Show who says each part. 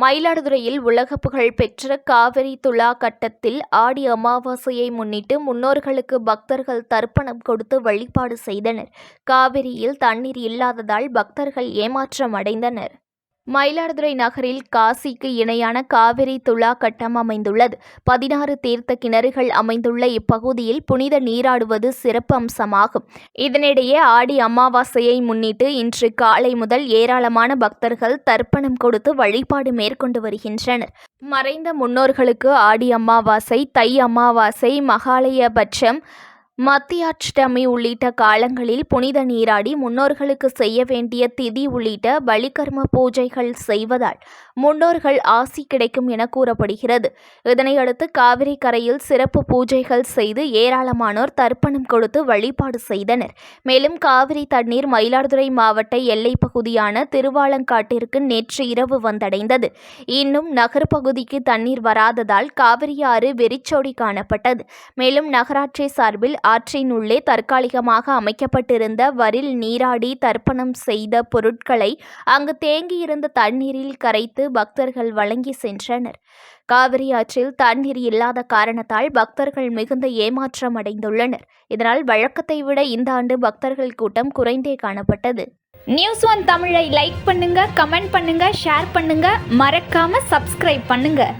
Speaker 1: மயிலாடுதுறையில் உலக புகழ் பெற்ற காவிரி துலா கட்டத்தில் ஆடி அமாவாசையை முன்னிட்டு முன்னோர்களுக்கு பக்தர்கள் தர்ப்பணம் கொடுத்து வழிபாடு செய்தனர். காவிரியில் தண்ணீர் இல்லாததால் பக்தர்கள் ஏமாற்றம் அடைந்தனர். மயிலாடுதுறை நகரில் காசிக்கு இணையான காவிரி துலா கட்டம் அமைந்துள்ளது. 16 தீர்த்த கிணறுகள் அமைந்துள்ள இப்பகுதியில் புனித நீராடுவது சிறப்பு அம்சமாகும். இதனிடையே ஆடி அமாவாசையை முன்னிட்டு இன்று காலை முதல் ஏராளமான பக்தர்கள் தர்ப்பணம் கொடுத்து வழிபாடு மேற்கொண்டு வருகின்றனர். மறைந்த முன்னோர்களுக்கு ஆடி அமாவாசை, தை அமாவாசை, மகாலயபட்சம், மத்தியாஷ்டமி உள்ளிட்ட காலங்களில் புனித நீராடி முன்னோர்களுக்கு செய்ய வேண்டிய திதி உள்ளிட்ட பலிகர்ம பூஜைகள் செய்வதால் முன்னோர்கள் ஆசி கிடைக்கும் என கூறப்படுகிறது. இதனையடுத்து காவிரி கரையில் சிறப்பு பூஜைகள் செய்து ஏராளமானோர் தர்ப்பணம் கொடுத்து வழிபாடு செய்தனர். மேலும் காவிரி தண்ணீர் மயிலாடுதுறை மாவட்ட எல்லைப் பகுதியான திருவாலங்காட்டிற்கு நேற்று இரவு வந்தடைந்தது. இன்னும் நகர் பகுதிக்கு தண்ணீர் வராததால் காவிரி ஆறு வெறிச்சோடி காணப்பட்டது. மேலும் நகராட்சி சார்பில் ஆற்றின் உள்ளே தற்காலிகமாக அமைக்கப்பட்டிருந்த வரில் நீராடி தர்ப்பணம் செய்த பொருட்களை அங்கு தேங்கியிருந்த தண்ணீரில் கரைத்து பக்தர்கள் வழங்கி சென்றனர். காவிரி ஆற்றில் தண்ணீர் இல்லாத காரணத்தால் பக்தர்கள் மிகுந்த ஏமாற்றம் அடைந்துள்ளனர். இதனால் வழக்கத்தை விட இந்த ஆண்டு பக்தர்கள் கூட்டம் குறைந்தே காணப்பட்டது.
Speaker 2: நியூஸ் ஒன் தமிழை லைக் பண்ணுங்க, கமெண்ட் பண்ணுங்க, ஷேர் பண்ணுங்க, மறக்காம சப்ஸ்கிரைப் பண்ணுங்க.